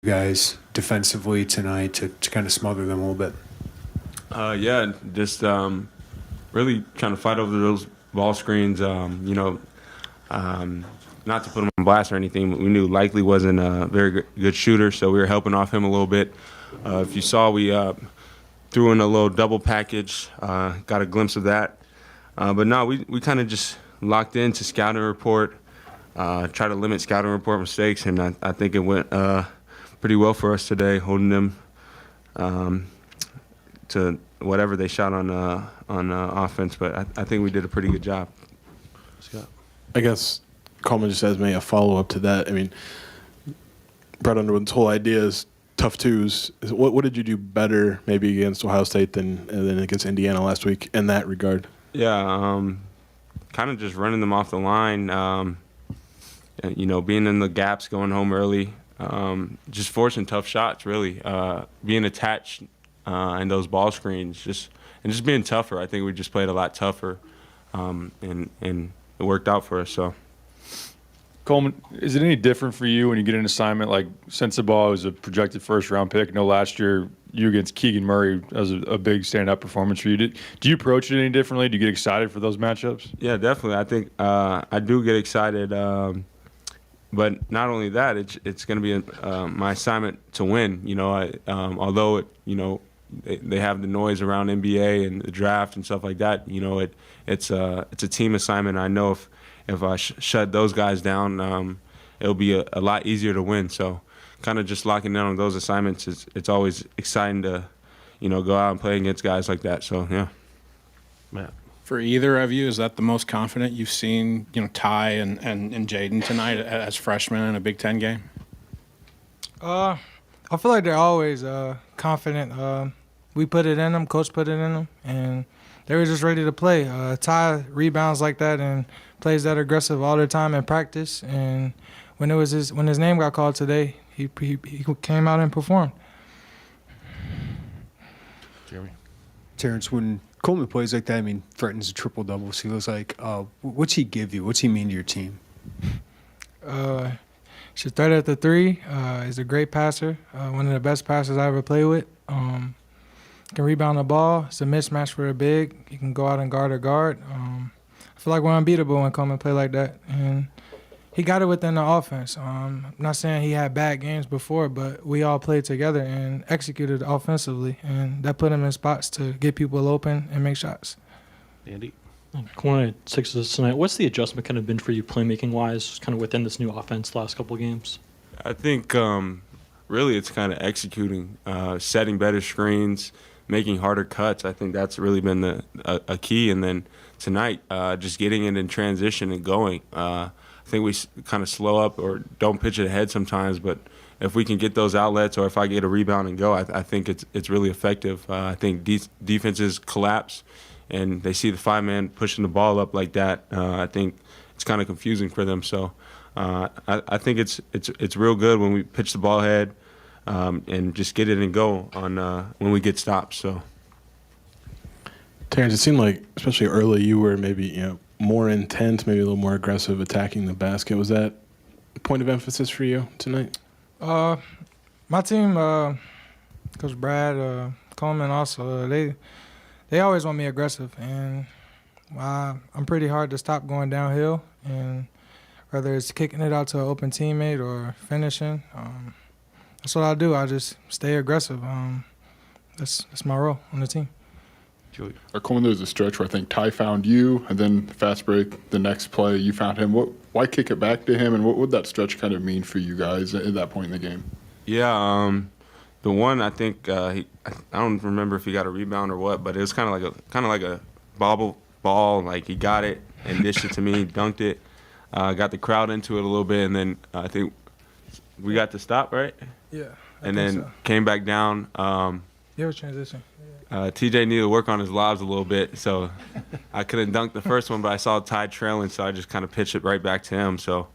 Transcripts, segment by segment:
guys defensively tonight to kind of smother them a little bit? Yeah, just really trying to fight over those ball screens. Not to put him on blast or anything, but we knew Likely wasn't a very good shooter, so we were helping off him a little bit. If you saw, we threw in a little double package, got a glimpse of that. But no, we kind of just locked into scouting report, try to limit scouting report mistakes, and I think it went pretty well for us today, holding them to whatever they shot on offense. But I think we did a pretty good job. Scott. I guess Coleman just has maybe a follow-up to that. I mean, Brett Underwood's whole idea is tough twos. What did you do better maybe against Ohio State than against Indiana last week in that regard? Yeah, kind of just running them off the line, being in the gaps, going home early, just forcing tough shots, really, being attached in those ball screens, just being tougher. I think we just played a lot tougher, and it worked out for us. So. Coleman, is it any different for you when you get an assignment like Sensabaugh was a projected first-round pick? I know last year you against Keegan Murray was a big stand-up performance for you. Do you approach it any differently? Do you get excited for those matchups? Yeah, definitely. I think I do get excited, but not only that, it's going to be my assignment to win. Although they have the noise around NBA and the draft and stuff like that. It's a team assignment. I know if I shut those guys down, it'll be a lot easier to win. So kind of just locking down on those assignments, it's always exciting to, go out and play against guys like that. So, yeah. Matt. For either of you, is that the most confident you've seen, Ty and Jaden tonight as freshmen in a Big Ten game? I feel like they're always confident. We put it in them, coach put it in them, and they were just ready to play. Ty rebounds like that and plays that aggressive all the time in practice. And when his name got called today, he came out and performed. Jeremy. Terrence, when Coleman plays like that, I mean, threatens a triple-double, so he looks like, what's he give you? What's he mean to your team? He's threat at the three. He's a great passer, one of the best passers I ever played with. Can rebound the ball. It's a mismatch for a big. He can go out and guard a guard. I feel like we're unbeatable when Coleman play like that. And he got it within the offense. I'm not saying he had bad games before, but we all played together and executed offensively, and that put him in spots to get people open and make shots. Andy. Corner 6 tonight. What's the adjustment kind of been for you playmaking-wise, kind of within this new offense the last couple of games? I think really it's kind of executing, setting better screens, making harder cuts. I think that's really been a key. And then tonight, just getting it in transition and going. I think we kind of slow up or don't pitch it ahead sometimes, but if we can get those outlets or if I get a rebound and go, I think it's really effective. I think defenses collapse and they see the five-man pushing the ball up like that. I think it's kind of confusing for them. So I think it's real good when we pitch the ball ahead and just get it and go on when we get stops. So. Terrence, it seemed like, especially early, you were maybe more intent, maybe a little more aggressive attacking the basket. Was that a point of emphasis for you tonight? My team, Coach Brad, Coleman also, they always want me aggressive, and I'm pretty hard to stop going downhill, and whether it's kicking it out to an open teammate or finishing, that's what I do. I just stay aggressive. That's my role on the team. Coleman, there was a stretch where I think Ty found you, and then fast break, the next play, you found him. Why kick it back to him, and what would that stretch kind of mean for you guys at that point in the game? Yeah, the one I think I don't remember if he got a rebound or what, but it was kind of like a bobble ball. Like he got it and dished it to me, dunked it, got the crowd into it a little bit, and then I think we got to stop, right? Yeah. And then came back down. Yeah, it was transition. TJ needed to work on his lobs a little bit, so I couldn't dunk the first one, but I saw Ty trailing, so I just kind of pitched it right back to him. So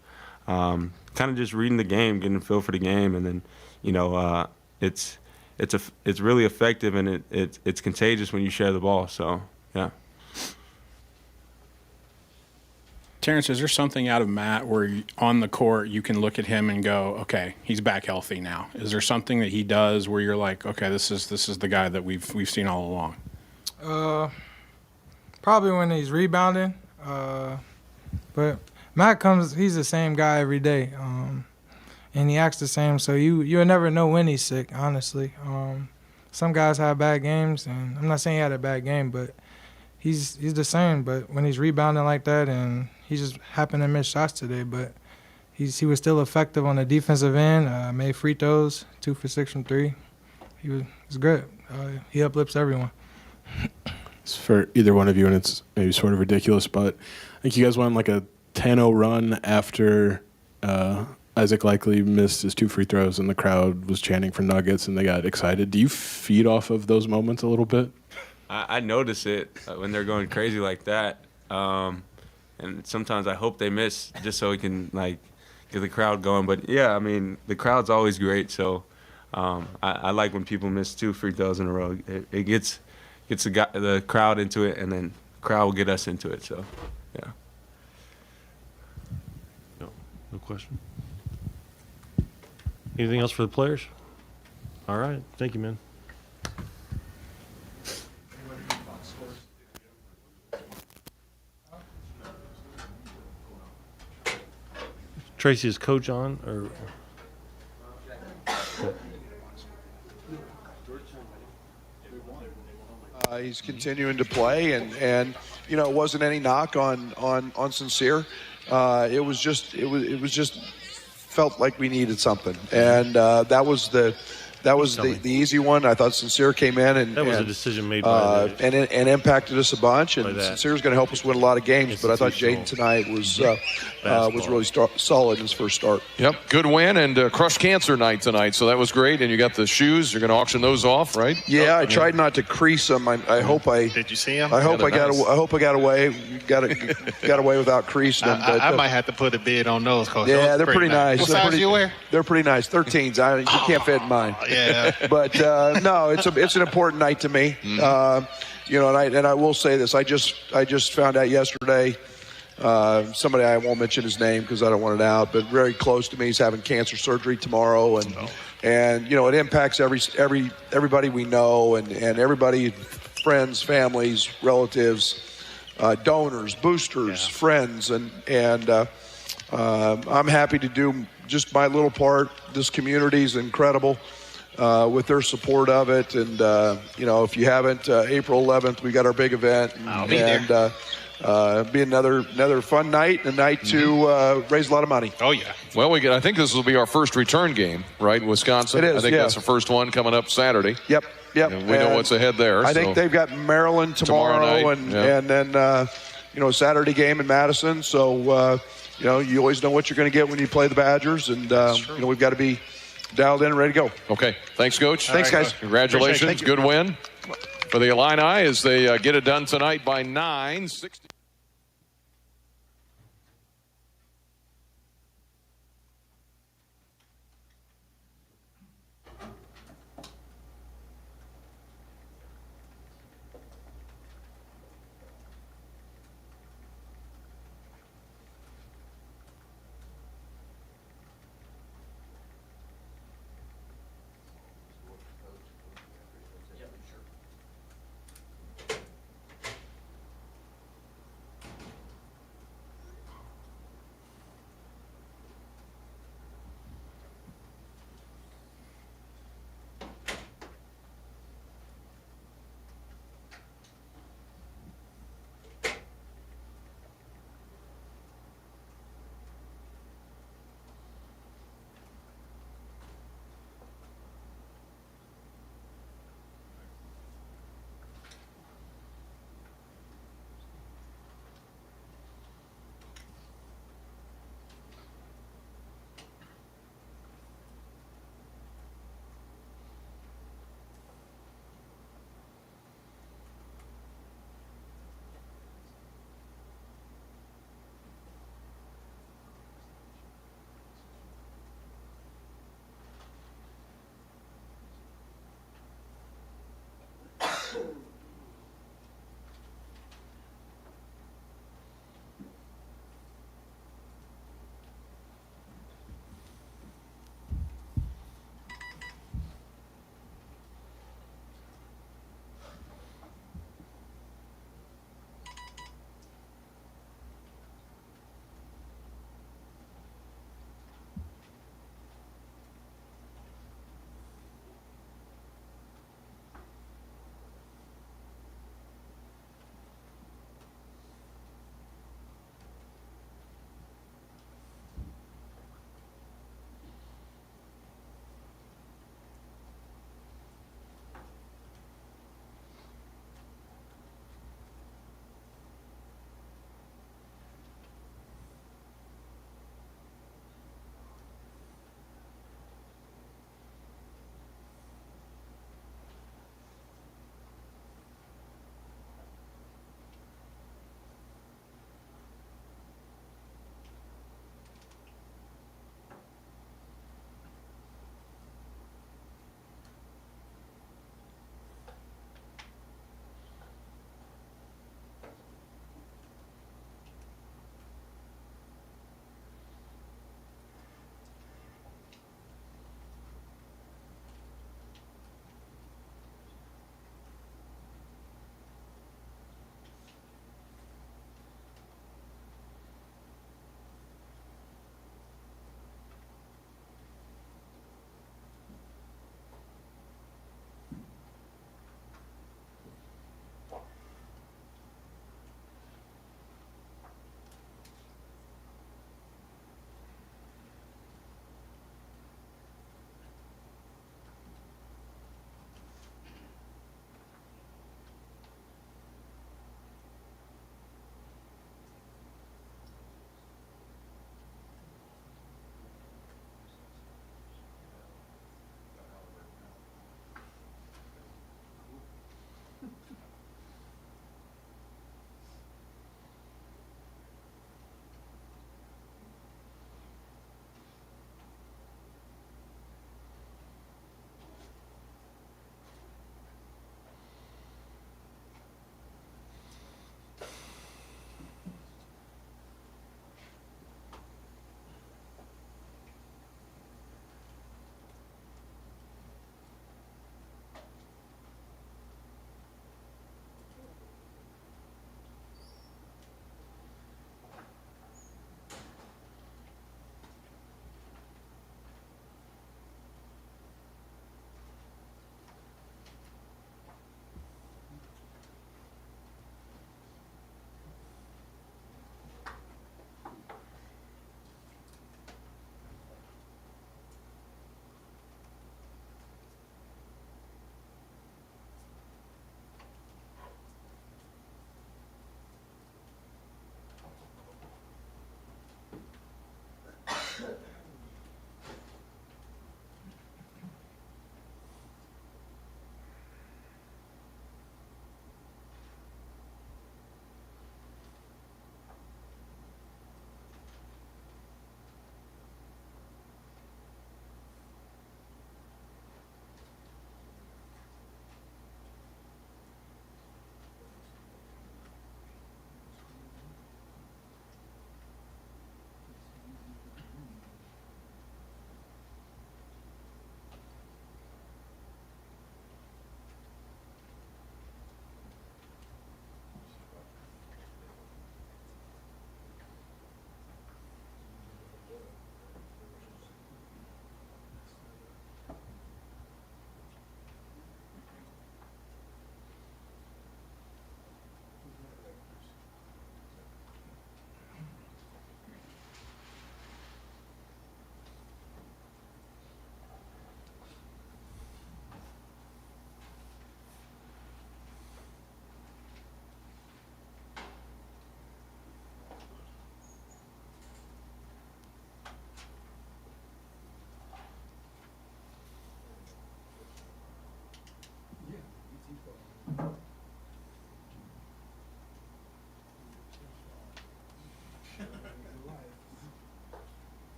kind of just reading the game, getting a feel for the game, and then it's really effective and it's contagious when you share the ball. So yeah. Terrence, is there something out of Matt where on the court you can look at him and go, okay, he's back healthy now? Is there something that he does where you're like, okay, this is the guy that we've seen all along? Probably when he's rebounding. But Matt he's the same guy every day. And he acts the same, so you'll never know when he's sick, honestly. Some guys have bad games, and I'm not saying he had a bad game, but he's the same. But when he's rebounding like that, and he just happened to miss shots today, but he was still effective on the defensive end, made free throws, 2 for 6 from 3. He was good. He uplifts everyone. It's for either one of you, and it's maybe sort of ridiculous, but I think you guys went on like a 10-0 run after Isaac Likely missed his 2 free throws, and the crowd was chanting for Nuggets, and they got excited. Do you feed off of those moments a little bit? I notice it when they're going crazy like that, and sometimes I hope they miss just so we can like get the crowd going. But yeah, I mean the crowd's always great, so I like when people miss 2 free throws in a row. It gets the crowd into it, and then the crowd will get us into it. So yeah. No question. Anything else for the players? All right. Thank you, man. Tracy, is Coach on? Or he's continuing to play, and you know, it wasn't any knock on Sincere. It was just felt like we needed something, and that was the easy one. I thought Sincere came in and that was a decision made by and impacted us a bunch. And Sincere's going to help us win a lot of games. But I thought Jaden tonight was really solid in his first start. Yep, good win and crushed cancer night tonight. So that was great. And you got the shoes. You're going to auction those off, right? Yeah, I tried not to crease them. I hope I did. You see them? I hope I got away. Got away without creasing them. I might have to put a bid on those, Coach. Yeah, they're pretty nice. What size do you wear? They're pretty nice. 13s. You can't fit in mine. Yeah. But no, it's an important night to me. You know, and I will say this. I just found out yesterday. Somebody, I won't mention his name because I don't want it out, but very close to me. He's having cancer surgery tomorrow, and you know, it impacts everybody we know, and everybody, friends, families, relatives, donors, boosters, friends, and I'm happy to do just my little part. This community is incredible. With their support of it, and you know, if you haven't, April 11th we got our big event, I'll be there. Be another fun night, a night to raise a lot of money. Oh yeah. Well, I think this will be our first return game, right? In Wisconsin. It is. I think that's the first one coming up Saturday. Yep. And we know what's ahead there. I think they've got Maryland tomorrow night, and then you know, Saturday game in Madison. So you know, you always know what you're going to get when you play the Badgers, and you know, we've got to be dialed in and ready to go. Okay. Thanks, Coach. Thanks, guys. Congratulations. Good win for the Illini as they get it done tonight by 9-16.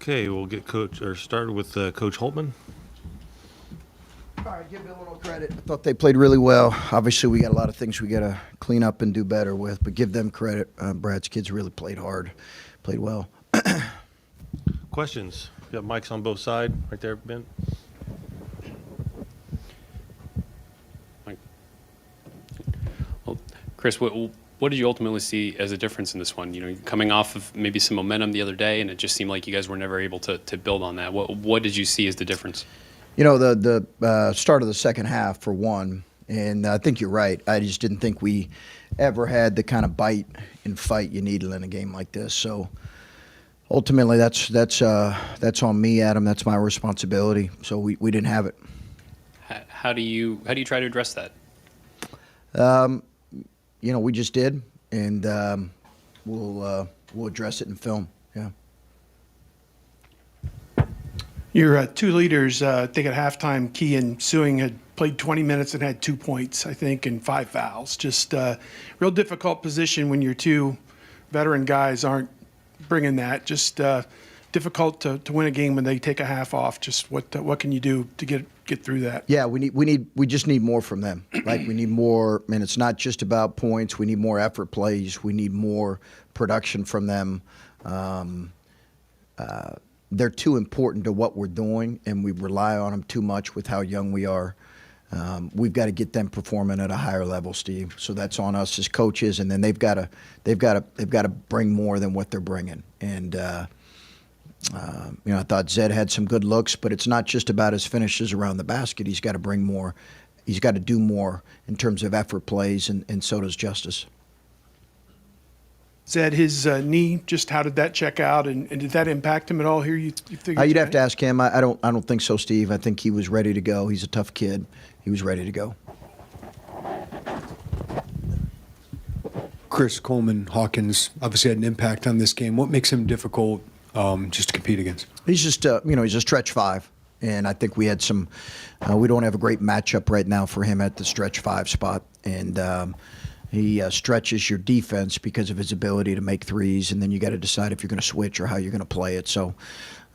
Okay, we'll get start with Coach Holtman. All right, give Bill a little credit. I thought they played really well. Obviously, we got a lot of things we got to clean up and do better with, but give them credit. Brad's kids really played hard, played well. Questions? You got mics on both sides, right there, Ben. Well, Chris, what did you ultimately see as a difference in this one? You know, coming off of maybe some momentum the other day, and it just seemed like you guys were never able to build on that. What did you see as the difference? You know, the start of the second half, for one, and I think you're right. I just didn't think we ever had the kind of bite and fight you needed in a game like this. So ultimately, that's on me, Adam. That's my responsibility. So we didn't have it. How do you try to address that? You know, we just did, and we'll address it in film. Yeah. Your two leaders, I think at halftime, Key and Suing had played 20 minutes and had 2 points, I think, and 5 fouls. Just real difficult position when your two veteran guys aren't bringing that. Just difficult to win a game when they take a half off. Just what can you do to get through that? Yeah, we just need more from them. Like, we need more, and it's not just about points. We need more effort plays. We need more production from them. They're too important to what we're doing, and we rely on them too much with how young we are. We've got to get them performing at a higher level, Steve. So that's on us as coaches, and then they've got to bring more than what they're bringing. And you know, I thought Zed had some good looks, but it's not just about his finishes around the basket. He's got to bring more. He's got to do more in terms of effort plays, and so does Justice. Zed, his knee, just how did that check out, and did that impact him at all here? You figured You'd have to ask him. I don't think so, Steve. I think he was ready to go. He's a tough kid. He was ready to go. Chris Coleman Hawkins obviously had an impact on this game. What makes him difficult just to compete against? He's just he's a stretch five, and I think we had some. We don't have a great matchup right now for him at the stretch five spot, and he stretches your defense because of his ability to make threes, and then you got to decide if you're going to switch or how you're going to play it. So,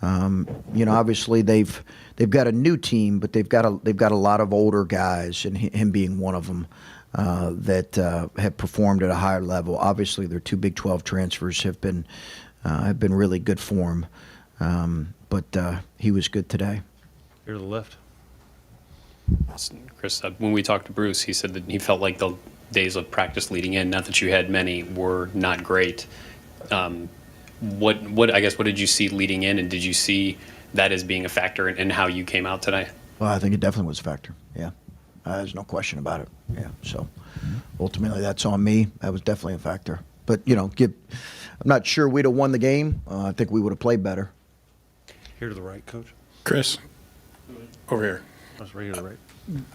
you know, obviously they've got a new team, but they've got a lot of older guys, and him being one of them, that have performed at a higher level. Obviously, their 2 Big 12 transfers have been really good for him, but he was good today. Here to the left. Chris, when we talked to Bruce, he said that he felt like the days of practice leading in, not that you had many, were not great. What did you see leading in, and did you see that as being a factor in how you came out today? Well, I think it definitely was a factor. Yeah, there's no question about it. Yeah, so ultimately that's on me. That was definitely a factor. But you know, I'm not sure we'd have won the game. I think we would have played better. Here to the right, Coach. Chris, over here. That's right here to the right.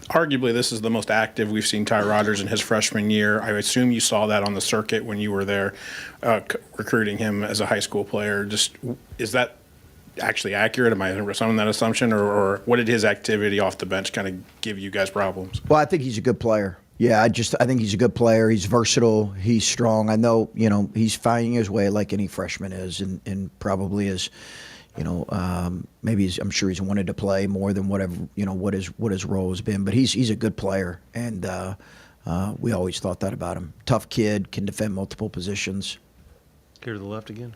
Arguably, this is the most active we've seen Ty Rodgers in his freshman year. I assume you saw that on the circuit when you were there recruiting him as a high school player. Just, is that actually accurate? Am I on that assumption, or what did his activity off the bench kind of give you guys problems? Well, I think he's a good player. Yeah, I think he's a good player. He's versatile. He's strong. I know, you know, he's finding his way like any freshman is, and probably is. You know, maybe I'm sure he's wanted to play more than whatever, you know, what his role has been. But he's a good player, and we always thought that about him. Tough kid, can defend multiple positions. Here to the left again.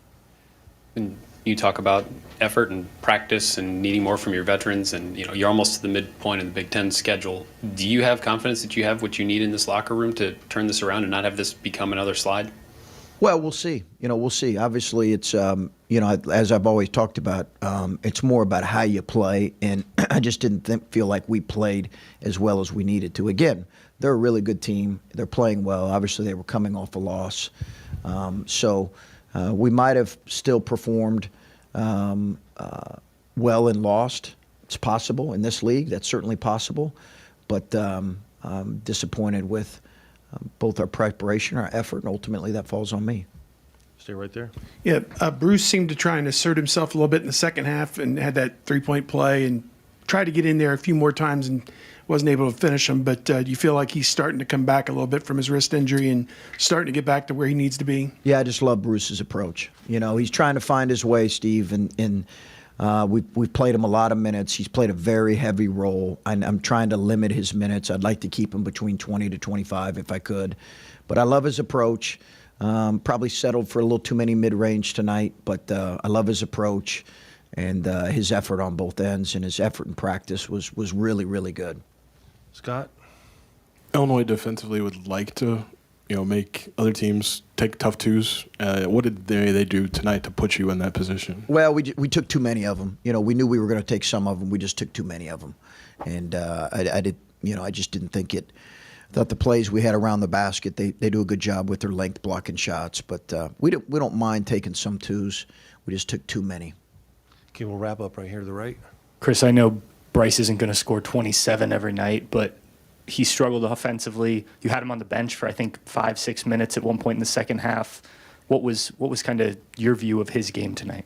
And you talk about effort and practice and needing more from your veterans, and you know you're almost to the midpoint of the Big Ten schedule. Do you have confidence that you have what you need in this locker room to turn this around and not have this become another slide? Well, we'll see. You know, we'll see. Obviously, it's you know, as I've always talked about, it's more about how you play, and I just didn't feel like we played as well as we needed to. Again, they're a really good team. They're playing well. Obviously, they were coming off a loss, so we might have still performed well and lost. It's possible in this league. That's certainly possible, but I'm disappointed with both our preparation, our effort, and ultimately that falls on me. Stay right there. Yeah, Bruce seemed to try and assert himself a little bit in the second half and had that 3-point play and tried to get in there a few more times and wasn't able to finish them. But do you feel like he's starting to come back a little bit from his wrist injury and starting to get back to where he needs to be? Yeah, I just love Bruce's approach. You know, he's trying to find his way, Steve, and We've played him a lot of minutes. He's played a very heavy role. I'm trying to limit his minutes. I'd like to keep him between 20 to 25 if I could. But I love his approach. Probably settled for a little too many mid-range tonight, but I love his approach and his effort on both ends, and his effort in practice was really, really good. Scott? Illinois defensively would like to, make other teams take tough twos. What did they do tonight to put you in that position? Well, we took too many of them. We knew we were going to take some of them. We just took too many of them, and I just didn't think it. I thought the plays we had around the basket, they do a good job with their length blocking shots, but we don't mind taking some twos. We just took too many. Okay, we'll wrap up right here to the right. Chris, I know Bryce isn't going to score 27 every night, but he struggled offensively. You had him on the bench for, I think, 5-6 minutes at one point in the second half. What was kind of your view of his game tonight?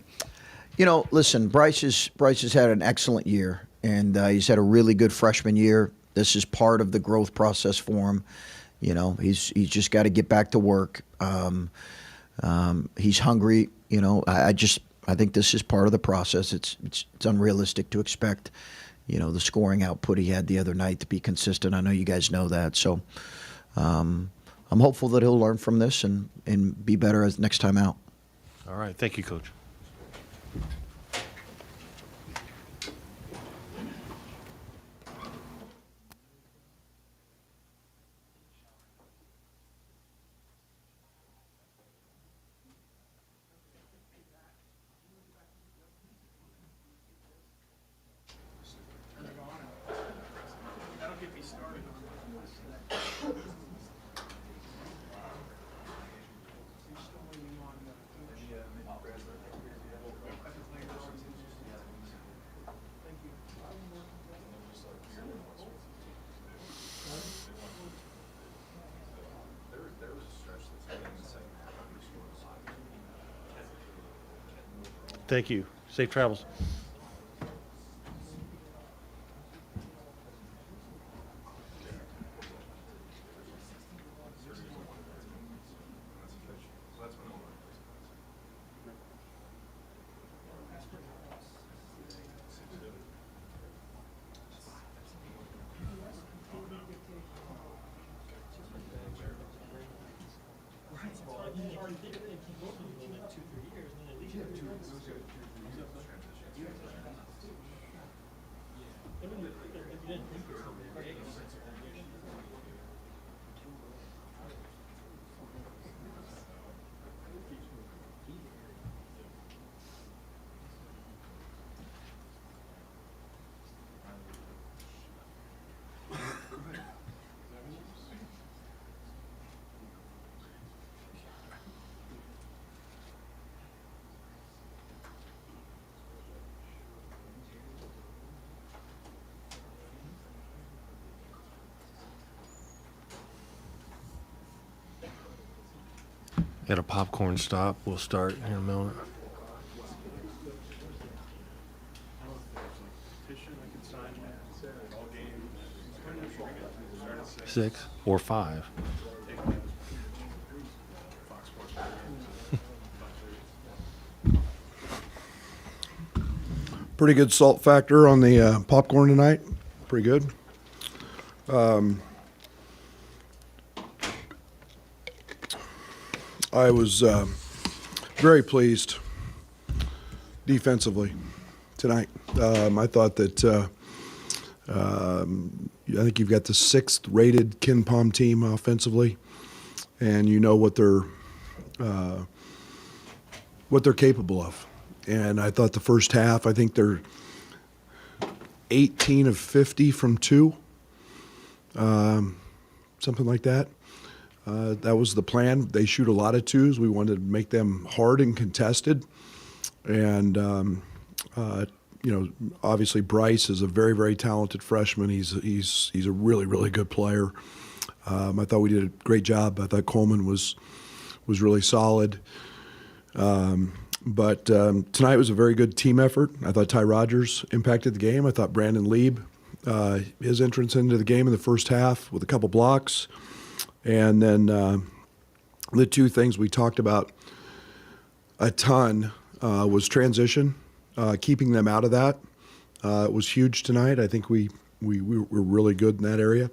Listen, Bryce has had an excellent year, and he's had a really good freshman year. This is part of the growth process for him. He's just got to get back to work. He's hungry. I think this is part of the process. It's unrealistic to expect, the scoring output he had the other night to be consistent. I know you guys know that. So I'm hopeful that he'll learn from this and be better as next time out. All right. Thank you, Coach. Thank you. Safe travels. Got a popcorn stop. We'll start in a moment. Six or five. Pretty good salt factor on the popcorn tonight. Pretty good. I was very pleased defensively tonight. I thought that I think you've got the 6th rated Ken Palm team offensively, and you know what they're capable of. And I thought the first half, I think they're 18 of 50 from 2, something like that. That was the plan. They shoot a lot of 2s. We wanted to make them hard and contested. And, obviously Bryce is a very, very talented freshman. He's a really, really good player. I thought we did a great job. I thought Coleman was really solid. But tonight was a very good team effort. I thought Ty Rogers impacted the game. I thought Brandon Lieb, his entrance into the game in the first half with a couple blocks. And then the two things we talked about a ton was transition. keeping them out of that was huge tonight. I think we were really good in that area,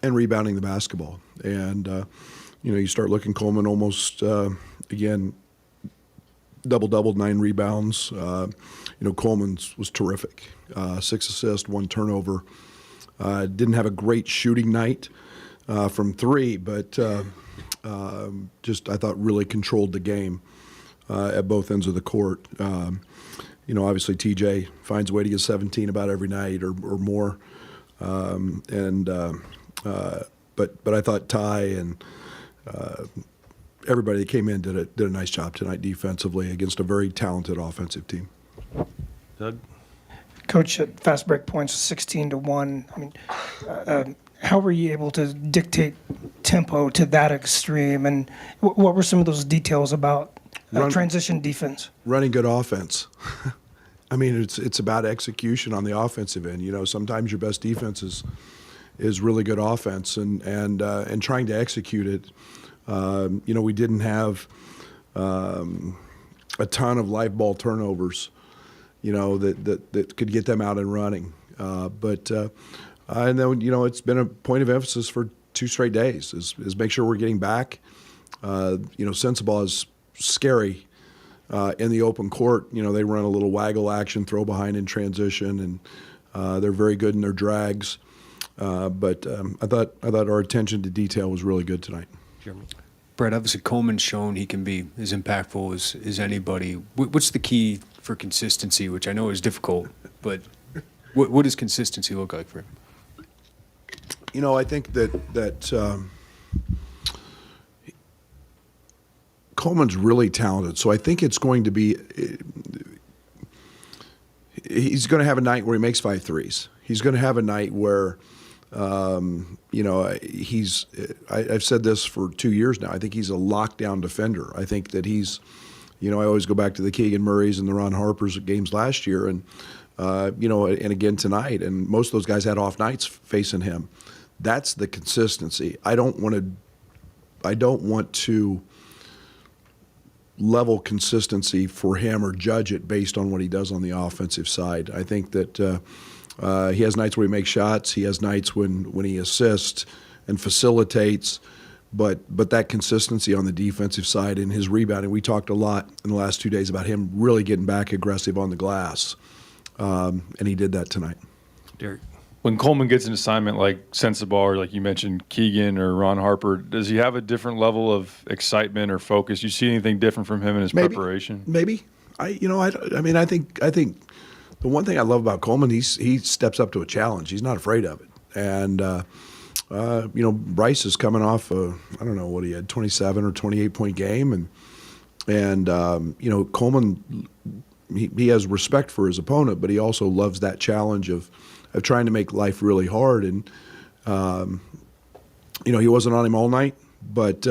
and rebounding the basketball. And you start looking, Coleman almost again double-doubled, 9 rebounds. Coleman's was terrific. 6 assists, 1 turnover. Didn't have a great shooting night from 3, but just I thought really controlled the game at both ends of the court. Obviously TJ finds a way to get 17 about every night or more, but I thought Ty and everybody that came in did a nice job tonight defensively against a very talented offensive team. Doug? Coach, at fast break points 16-1. I mean, how were you able to dictate tempo to that extreme? And what were some of those details about transition defense? Running good offense. I mean, it's about execution on the offensive end. Sometimes your best defense is really good offense, and trying to execute it. We didn't have a ton of live ball turnovers, that could get them out and running. And then, it's been a point of emphasis for 2 straight days is make sure we're getting back. Sensabaugh is scary in the open court. They run a little waggle action, throw behind in transition, and they're very good in their drags. But I thought our attention to detail was really good tonight. Jeremy? Brett, obviously Coleman's shown he can be as impactful as anybody. What's the key for consistency, which I know is difficult, but what does consistency look like for him? I think that Coleman's really talented, so I think it's going to be he's going to have a night where he makes 5 threes. He's going to have a night where I've said this for 2 years now. I think he's a lockdown defender. I think that he's, I always go back to the Keegan Murrays and the Ron Harpers games last year, and and again tonight. And most of those guys had off nights facing him. That's the consistency. I don't want to level consistency for him or judge it based on what he does on the offensive side. I think that he has nights where he makes shots. He has nights when he assists and facilitates. But that consistency on the defensive side and his rebounding, we talked a lot in the last 2 days about him really getting back aggressive on the glass, and he did that tonight. Derek? When Coleman gets an assignment like Sensabaugh, or like you mentioned, Keegan or Ron Harper, does he have a different level of excitement or focus? You see anything different from him in his preparation? Maybe. I think the one thing I love about Coleman, he steps up to a challenge. He's not afraid of it. And Bryce is coming off I don't know what he had, 27 or 28 point game, and Coleman, he has respect for his opponent, but he also loves that challenge of trying to make life really hard. And he wasn't on him all night, but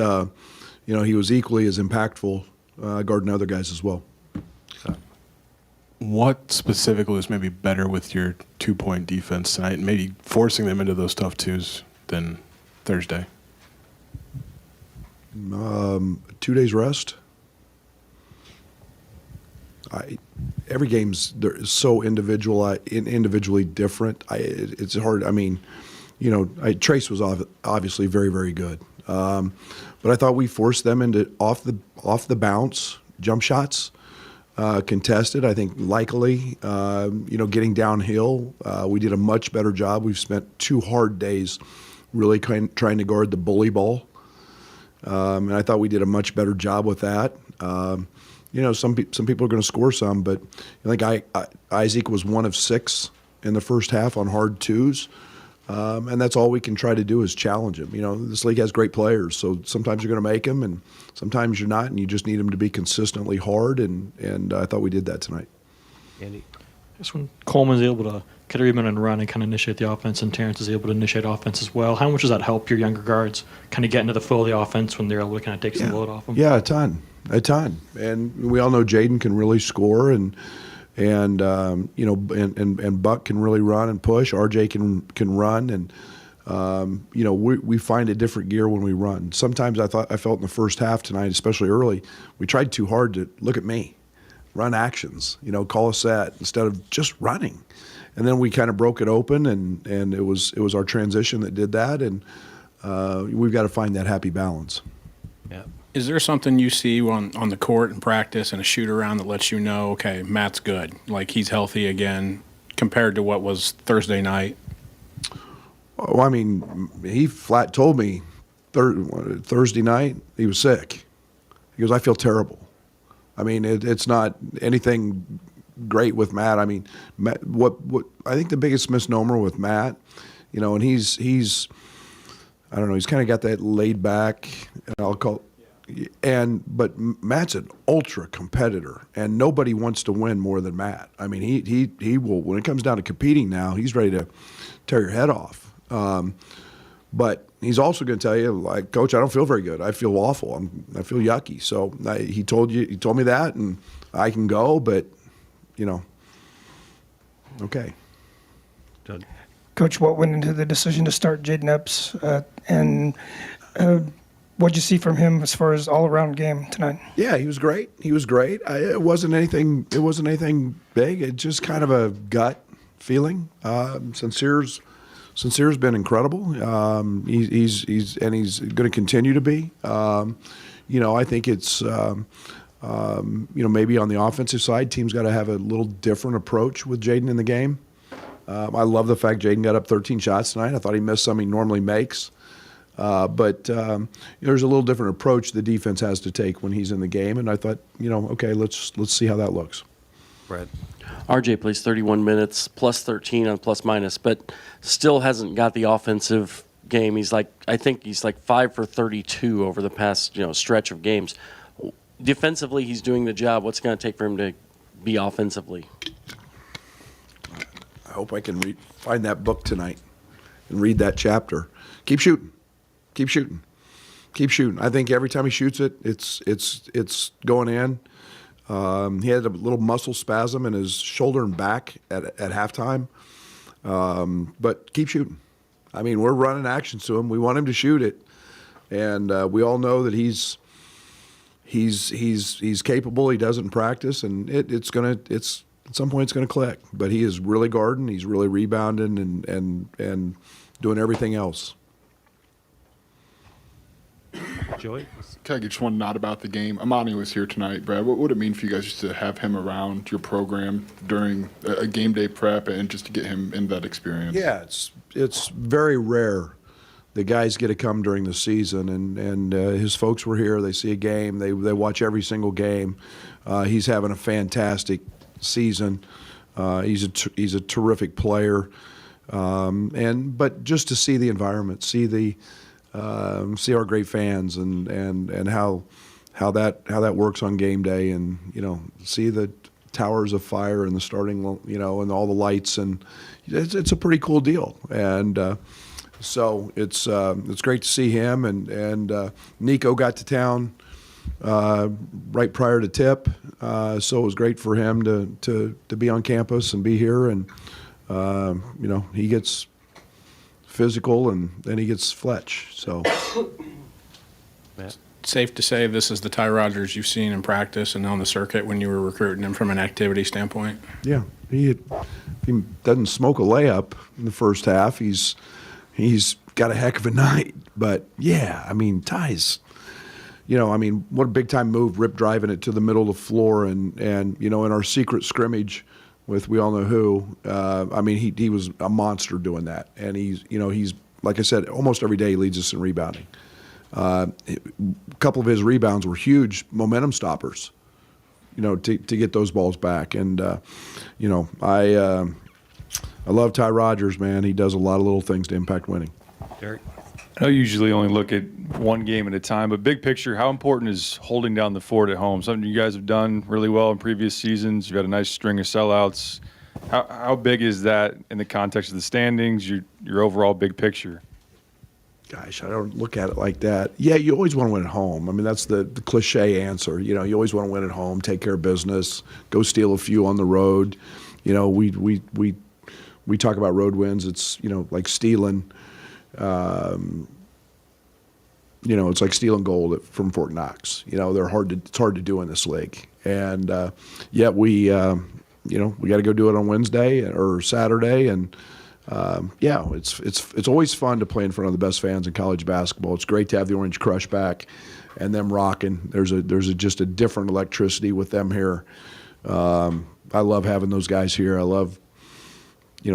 he was equally as impactful guarding other guys as well. What specifically was maybe better with your 2-point defense tonight, and maybe forcing them into those tough twos than Thursday? 2 days rest. Every game's so individually different. It's hard. Trace was obviously very, very good, but I thought we forced them into off the bounce jump shots, contested. I think likely, getting downhill. We did a much better job. We've spent 2 hard days really trying to guard the bully ball, and I thought we did a much better job with that. Some people are going to score some, but I think Isaac was 1 of 6 in the first half on hard twos, and that's all we can try to do is challenge him. This league has great players, so sometimes you're going to make them, and sometimes you're not, and you just need them to be consistently hard, and I thought we did that tonight. Andy? Just when Coleman's able to get a rebound and run and kind of initiate the offense, and Terrence is able to initiate offense as well, how much does that help your younger guards kind of get into the flow of the offense when they're able to kind of take some load off them? Yeah, a ton. And we all know Jaden can really score, and Buck can really run and push. RJ can run, and we find a different gear when we run. Sometimes I felt in the first half tonight, especially early, we tried too hard to look at me. run actions, call a set instead of just running. And then we kind of broke it open, and it was our transition that did that, and we've got to find that happy balance. Yeah. Is there something you see on the court in practice and a shoot around that lets you know, okay, Matt's good, like he's healthy again, compared to what was Thursday night? Well, I mean, he flat told me Thursday night he was sick. He goes, I feel terrible. I mean, it's not anything great with Matt. I mean, Matt, what I think the biggest misnomer with Matt, and he's I don't know, he's kind of got that laid back, I'll call. But Matt's an ultra competitor, and nobody wants to win more than Matt. I mean, he will, when it comes down to competing now, he's ready to tear your head off. But he's also going to tell you, like, Coach, I don't feel very good. I feel awful. I feel yucky. So he told me that, and I can go, but okay. Coach, what went into the decision to start Jaden Epps, and what'd you see from him as far as all-around game tonight? Yeah, he was great. It wasn't anything big. It's just kind of a gut feeling. Sincere's been incredible. He's going to continue to be. I think it's maybe on the offensive side, teams got to have a little different approach with Jaden in the game. I love the fact Jaden got up 13 shots tonight. I thought he missed some he normally makes. But there's a little different approach the defense has to take when he's in the game, and I thought, okay, let's see how that looks. Brad. RJ plays 31 minutes, plus 13 on plus minus, but still hasn't got the offensive game. I think he's like 5 for 32 over the past stretch of games. Defensively, he's doing the job. What's it going to take for him to be offensively? I hope I can find that book tonight and read that chapter. Keep shooting. I think every time he shoots it, it's going in. He had a little muscle spasm in his shoulder and back at halftime. But keep shooting. I mean, we're running actions to him. We want him to shoot it, and we all know that he's capable. He doesn't practice, and it's at some point it's gonna click. But he is really guarding. He's really rebounding and doing everything else. Joey? Can I get just one nod about the game? Amani was here tonight, Brad. What would it mean for you guys just to have him around your program during a game day prep and just to get him in that experience? Yeah, it's very rare the guys get to come during the season, and his folks were here. They see a game. They watch every single game. He's having a fantastic season. He's a terrific player, but just to see the environment, see our great fans, and how that works on game day, and see the towers of fire and the starting, and all the lights, and it's a pretty cool deal. And so it's great to see him, and Nico got to town right prior to tip, so it was great for him to be on campus and be here, and he gets physical, and then he gets Fletch. So Safe to say this is the Ty Rodgers you've seen in practice and on the circuit when you were recruiting him from an activity standpoint? Yeah, he doesn't smoke a layup in the first half. He's got a heck of a night. But yeah, I mean, Ty's, what a big time move, rip driving it to the middle of the floor, and in our secret scrimmage with we all know who. He was a monster doing that, and he's like I said, almost every day he leads us in rebounding. A couple of his rebounds were huge momentum stoppers, to get those balls back. And I love Ty Rodgers, man. He does a lot of little things to impact winning. Derek? I usually only look at one game at a time, but big picture, how important is holding down the fort at home? Something you guys have done really well in previous seasons. You've had a nice string of sellouts. How big is that in the context of the standings, your overall big picture? Gosh, I don't look at it like that. Yeah, you always want to win at home. I mean, that's the cliche answer. You always want to win at home, take care of business, go steal a few on the road. We talk about road wins. It's like stealing. It's like stealing gold from Fort Knox. It's hard to do in this league. And yet we got to go do it on Wednesday or Saturday, and it's always fun to play in front of the best fans in college basketball. It's great to have the Orange Crush back and them rocking. There's just a different electricity with them here. I love having those guys here. I love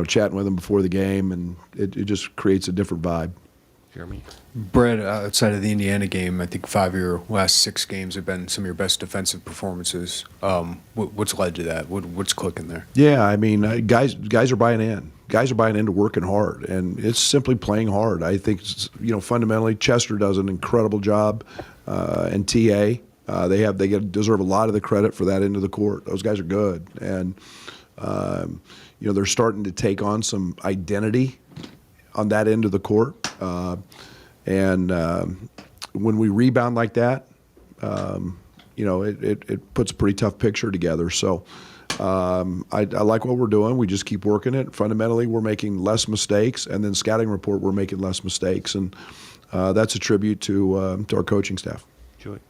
chatting with them before the game, and it just creates a different vibe. Jeremy. Brett, outside of the Indiana game, I think 5 of your last 6 games have been some of your best defensive performances. What's led to that? What's clicking there? Yeah, I mean, guys are buying in. Guys are buying into working hard, and it's simply playing hard. I think, fundamentally, Chester does an incredible job, and TA. They deserve a lot of the credit for that end of the court. Those guys are good, and they're starting to take on some identity on that end of the court. And when we rebound like that, it puts a pretty tough picture together. So I like what we're doing. We just keep working it. Fundamentally, we're making less mistakes, and then scouting report, we're making less mistakes, and that's a tribute to our coaching staff.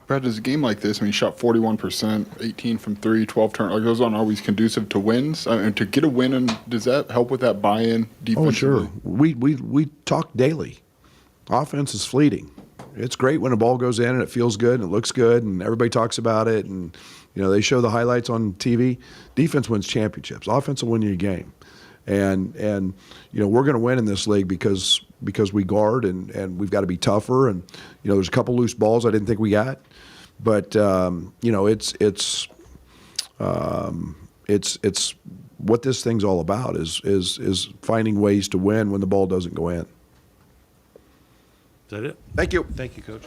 Brad, does a game like this, he shot 41%, 18 from 3, 12 turnovers, those aren't always conducive to wins? And to get a win, and does that help with that buy-in defensively? Oh, sure. We talk daily. Offense is fleeting. It's great when a ball goes in and it feels good and it looks good and everybody talks about it, and they show the highlights on TV. Defense wins championships. Offense will win you a game. And we're going to win in this league because we guard and we've got to be tougher. And there's a couple loose balls I didn't think we got, but it's what this thing's all about is finding ways to win when the ball doesn't go in. Is that it? Thank you. Thank you, Coach.